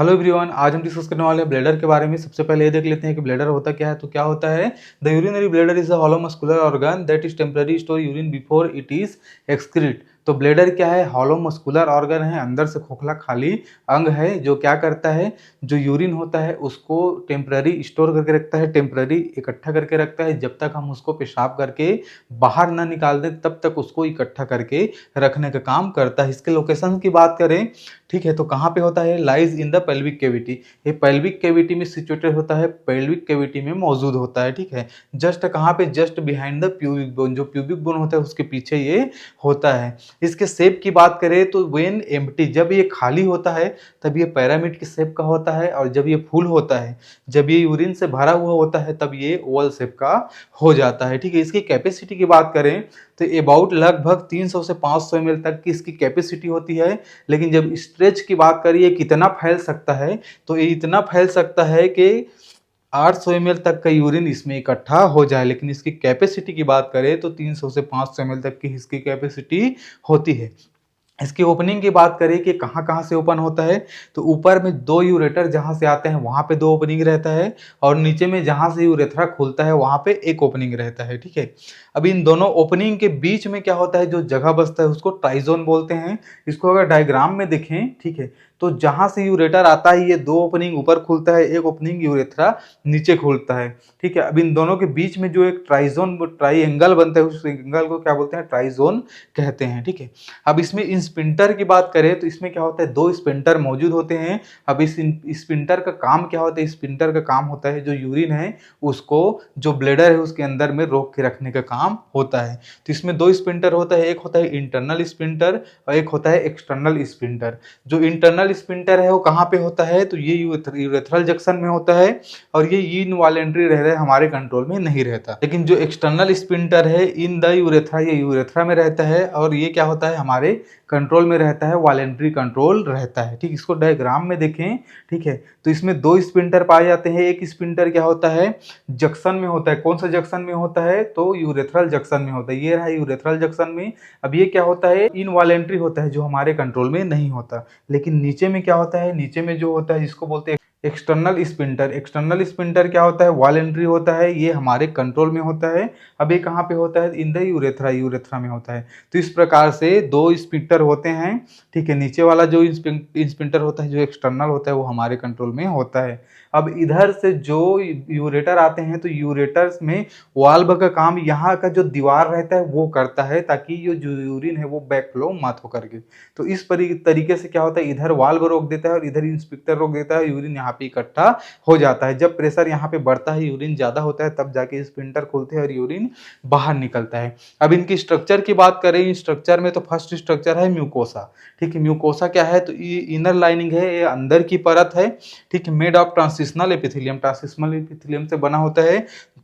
Hello everyone, आज हम discuss करने वाले हैं ब्लैडर के बारे में। सबसे पहले ये देख लेते हैं कि ब्लैडर होता क्या है। तो क्या होता है, the urinary bladder is a hollow muscular organ that is temporary store urine before it is excrete. तो ब्लैडर क्या है, हॉलो मस्कुलर ऑर्गन है, अंदर से खोखला खाली अंग है जो क्या करता है, जो यूरिन होता है उसको टेम्पररी स्टोर करके रखता है, टेम्पररी इकट्ठा करके रखता है। जब तक हम उसको पेशाब करके बाहर ना निकाल दें तब तक उसको इकट्ठा करके रखने का काम करता है। इसके लोकेशन की बात करें, ठीक है, तो कहाँ पे होता है, lies in the pelvic cavity. ये पेल्विक कैविटी में सिचुएटेड होता है, पेल्विक कैविटी में मौजूद होता है। ठीक है, जस्ट कहाँ पे, just behind the pubic bone, जो प्यूबिक बोन होता है उसके पीछे ये होता है। इसके शेप की बात करें तो व्हेन एम्प्टी, जब ये खाली होता है तब ये पिरामिड के शेप का होता है, और जब ये फुल होता है, जब ये यूरिन से भरा हुआ होता है तब ये ओवल शेप का हो जाता है। ठीक है, इसकी कैपेसिटी की बात करें तो अबाउट लगभग 300 से 500 ml तक की इसकी कैपेसिटी होती है। लेकिन जब स्ट्रेच की बात करिए कितना फैल सकता है, तो ये इतना फैल सकता है कि 800 ml तक का यूरिन इसमें इकट्ठा हो जाए। लेकिन इसकी कैपेसिटी की बात करें तो 300 से 500 ml तक की इसकी कैपेसिटी होती है। इसकी ओपनिंग की बात करें कि कहाँ कहाँ से ओपन होता है, तो ऊपर में दो यूरेटर जहाँ से आते हैं वहाँ पे दो ओपनिंग रहता है, और नीचे में जहाँ से यूरेथ्रा खुलता है वहाँ पे एक ओपनिंग रहता है। ठीक है, अब इन दोनों ओपनिंग के बीच में क्या होता है, जो जगह बचता है उसको ट्राइजोन बोलते हैं। इसको अगर डायग्राम में देखें, ठीक है, तो जहाँ से यूरेटर आता है ये दो ओपनिंग ऊपर खुलता है, एक ओपनिंग यूरेथ्रा नीचे खुलता है। ठीक है, अब इन दोनों के बीच में जो एक ट्राइजोन ट्राइएंगल बनता है उस एंगल को क्या बोलते हैं, ट्राइजोन कहते हैं। ठीक है, अब इसमें इन स्पिंटर की बात करें तो इसमें क्या होता है, दो स्पिंटर मौजूद होते हैं। अब इस स्पिंटर का काम क्या होता है, स्पिंटर का काम होता है जो यूरिन है उसको, जो ब्लेडर है उसके अंदर में रोक के रखने का काम होता है। तो इसमें दो स्पिंटर होता है, एक होता है इंटरनल स्पिंटर और एक होता है एक्सटर्नल स्पिंटर। जो इंटरनल स्पिंटर है वो कहाँ पे होता है, तो ये यूरेथ्रल जंक्शन में होता है, और ये इनवॉलेंट्री रह रहा है, हमारे कंट्रोल में नहीं रहता। लेकिन जो एक्सटर्नल स्पिंटर है इन द यूरेथ्रा, ये यूरेथ्रा में रहता है, और ये क्या होता है, हमारे कंट्रोल में रहता है, वॉलेंट्री कंट्रोल रहता है। ठीक, इसको डायग्राम में देखें। ठीक है, तो इसमें दो स्पिंटर पाए जाते हैं। एक स्पिंटर क्या होता है, जंक्शन में होता है। कौन सा जंक्शन में होता है, तो यूरेथ्रल जंक्शन में होता है। ये रहा यूरेथ्रल जंक्शन में। अब ये क्या होता है, इनवॉलेंट्री होता है, जो हमारे कंट्रोल में नहीं होता। लेकिन नीचे में क्या होता है, नीचे में जो होता है जिसको बोलते हैं एक्सटर्नल स्पिंटर। एक्सटर्नल स्पिंटर क्या होता है, वॉलेंट्री होता है, ये हमारे कंट्रोल में होता है। अब ये कहाँ पे होता है, इन द यूरेथ्रा, यूरेथ्रा में होता है। तो इस प्रकार से दो स्पिंटर होते हैं। ठीक है, नीचे वाला जो स्पिंटर होता है जो एक्सटर्नल होता है वो हमारे कंट्रोल में होता है। अब इधर से जो यूरेटर आते हैं तो यूरेटर्स में वाल्व का काम, यहाँ का जो दीवार रहता है वो करता है, ताकि ये जो यूरिन है वो बैकफ्लो मत हो करके। तो इस तरीके से क्या होता है, इधर वाल्व रोक देता है और इधर इंस्पेक्टर रोक देता है, यूरिन यहाँ पे इकट्ठा हो जाता है। जब प्रेशर यहाँ पे बढ़ता है, यूरिन ज्यादा होता है, तब जाके स्पिंटर खुलते हैं और यूरिन बाहर निकलता है। अब इनकी स्ट्रक्चर की बात करें, इन स्ट्रक्चर में तो फर्स्ट स्ट्रक्चर है म्यूकोसा। ठीक है, म्यूकोसा क्या है, तो ये इनर लाइनिंग है, ये अंदर की परत है। ठीक है, made of transitional epithelium, transitional epithelium से बना होता है।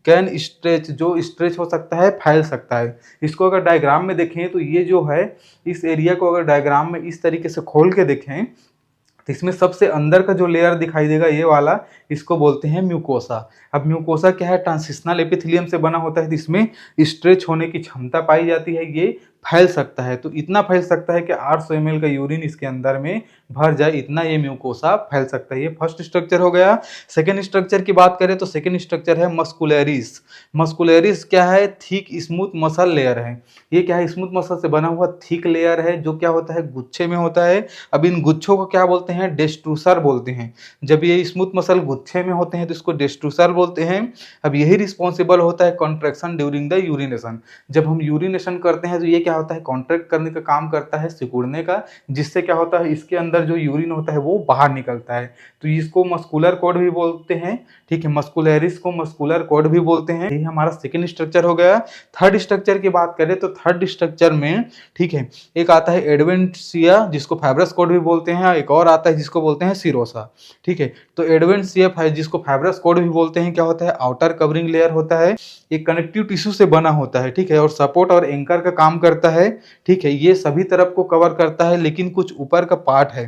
कैन स्ट्रेच, जो स्ट्रेच हो सकता है, फैल सकता है। इसको अगर डायग्राम में देखें तो ये जो है, इस एरिया को अगर डायग्राम में इस तरीके से खोल के देखें तो इसमें सबसे अंदर का जो लेयर दिखाई देगा ये वाला, इसको बोलते हैं म्यूकोसा। अब म्यूकोसा क्या है, ट्रांसिशनल एपिथेलियम से बना होता है, तो इसमें स्ट्रेच होने की क्षमता पाई जाती है, ये फैल सकता है। तो इतना फैल सकता है कि 800 ml का यूरिन इसके अंदर में भर जाए, इतना ये म्यूकोसा फैल सकता है। ये फर्स्ट स्ट्रक्चर हो गया। सेकेंड स्ट्रक्चर की बात करें तो सेकेंड स्ट्रक्चर है मस्कुलरिस। मस्कुलरिस क्या है, थिक स्मूथ मसल लेयर है। ये क्या है, स्मूथ मसल से बना हुआ थिक लेयर है, जो क्या होता है, गुच्छे में होता है। अब इन गुच्छों को क्या बोलते हैं, डेस्ट्रूसर बोलते हैं। जब ये स्मूथ मसल गुच्छे में होते हैं तो इसको डेस्ट्रूसर बोलते हैं। अब यही रिस्पॉन्सिबल होता है कॉन्ट्रैक्शन ड्यूरिंग द यूरिनेशन। जब हम यूरिनेशन करते हैं तो ये क्या होता है, कॉन्ट्रैक्ट करने का काम करता है, सिकुड़ने का, जिससे क्या होता है, इसके अंदर जो यूरिन होता है वो बाहर निकलता है। तो इसको मस्कुलर कॉर्ड भी बोलते हैं। ठीक है, मस्कुलरिस को मस्कुलर कॉर्ड भी बोलते हैं। ये हमारा सेकेंड स्ट्रक्चर हो गया। थर्ड स्ट्रक्चर की बात करें तो थर्ड स्ट्रक्चर में, ठीक है, एक आता है एडवेंटिया जिसको फाइब्रस कॉर्ड भी बोलते हैं, एक और आता है जिसको बोलते हैं सिरोसा। ठीक है, तो एडवेंटिया जिसको फाइब्रस कॉर्ड भी बोलते हैं, क्या होता है, आउटर कवरिंग लेयर होता है, एक कनेक्टिव टिश्यू से बना होता है। ठीक है, और सपोर्ट और एंकर का काम करता है। ठीक है, ये सभी तरफ को कवर करता है, लेकिन कुछ ऊपर का पार्ट है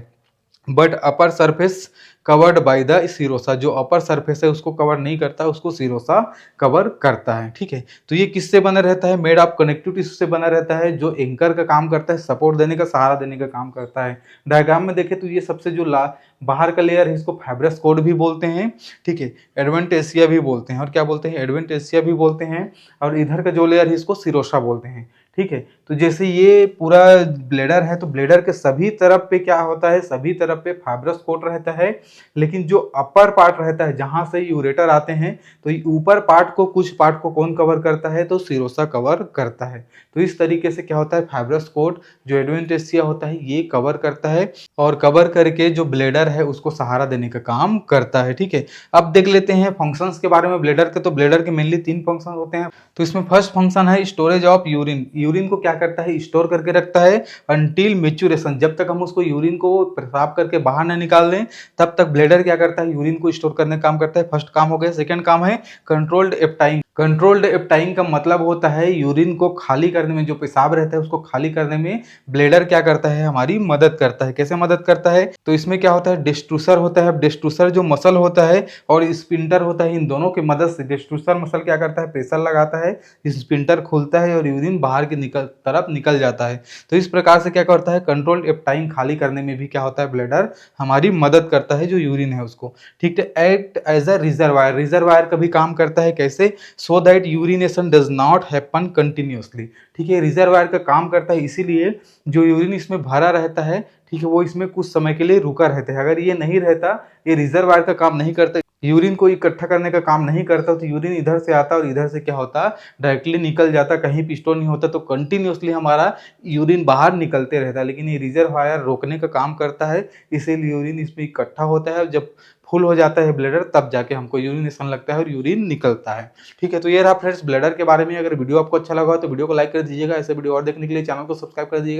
but upper surface covered by the serosa, जो अपर सरफेस है उसको कवर नहीं करता, उसको सिरोसा कवर करता है। ठीक है, तो ये किससे बना रहता है? मेड ऑफ कनेक्टिव टिश्यू से बना रहता है, जो एंकर का काम करता है, सपोर्ट देने का, सहारा देने का काम करता है। डायग्राम में देखें तो ये सबसे जो बाहर का लेयर है इसको फाइब्रस कोड भी बोलते हैं। ठीक है, एडवेंटेसिया भी बोलते हैं, और क्या बोलते हैं? एडवेंटेसिया भी बोलते हैं। और इधर का जो लेयर है इसको सिरोसा बोलते हैं। ठीक है, तो जैसे ये पूरा ब्लेडर है, तो ब्लेडर के सभी तरफ पे क्या होता है? सभी तरफ पे फाइब्रस कोट रहता है, लेकिन जो अपर पार्ट रहता है जहां से यूरेटर आते हैं, तो ऊपर पार्ट को, कुछ पार्ट को कौन कवर करता है? तो सिरोसा कवर करता है। तो इस तरीके से क्या होता है? फाइब्रस कोट जो एडवेंटेसिया होता है ये कवर करता है, और कवर करके जो ब्लेडर है उसको सहारा देने का काम करता है। ठीक है, अब देख लेते हैं फंक्शंस के बारे में ब्लेडर के। तो ब्लेडर के मेनली 3 फंक्शन होते हैं। तो इसमें फर्स्ट फंक्शन है स्टोरेज ऑफ यूरिन। यूरिन को क्या करता है? स्टोर करके रखता है अंटिल मेच्योरेशन, जब तक हम उसको यूरिन को पेशाब करके बाहर ना निकाल दें तब तक ब्लेडर क्या करता है? यूरिन को स्टोर करने का काम करता है। फर्स्ट काम हो गया। सेकंड काम है कंट्रोल्ड एप्टाइंग। कंट्रोल्ड एप्टाइंग का मतलब होता है यूरिन को खाली करने में, जो पेशाब रहता है उसको खाली करने में ब्लेडर क्या करता है? हमारी मदद करता है। कैसे मदद करता है? तो इसमें क्या होता है? डिस्ट्रूसर होता है। डिस्ट्रूसर जो मसल होता है और स्पिंटर होता है, इन दोनों की मदद से डिस्ट्रूसर मसल क्या करता है? प्रेशर लगाता है, स्पिंटर खुलता है और यूरिन बाहर की तरफ निकल जाता है। तो इस प्रकार से क्या करता है? कंट्रोल्ड एप्टाइंग खाली करने में भी क्या होता है? ब्लेडर हमारी मदद करता है, जो यूरिन है उसको। ठीक है, act as a reservoir. Reservoir का भी काम करता है। कैसे? So that urination does not happen continuously. ठीक है, रिजर्वायर का काम करता है इसीलिए जो यूरिन इसमें भरा रहता है, ठीक है, वो इसमें कुछ समय के लिए रुका रहता है। अगर ये नहीं रहता, ये रिजर्वायर का काम नहीं करता, यूरिन को इकट्ठा करने का काम नहीं करता, तो यूरिन इधर से आता और इधर से क्या होता? डायरेक्टली निकल जाता, कहीं पिस्टन नहीं होता, तो कंटिन्यूसली हमारा यूरिन बाहर निकलते रहता। लेकिन ये रिजर्वायर रोकने का काम करता है, इसीलिए यूरिन इसमें इकट्ठा होता है, और जब फुल हो जाता है ब्लैडर तब जाके हमको यूरिनेशन लगता है और यूरिन निकलता है। ठीक है, तो ये रहा फ्रेंड्स ब्लैडर के बारे में। अगर वीडियो आपको अच्छा लगा हो तो वीडियो को लाइक कर दीजिएगा। ऐसे वीडियो और देखने के लिए चैनल को सब्सक्राइब कर दीजिएगा।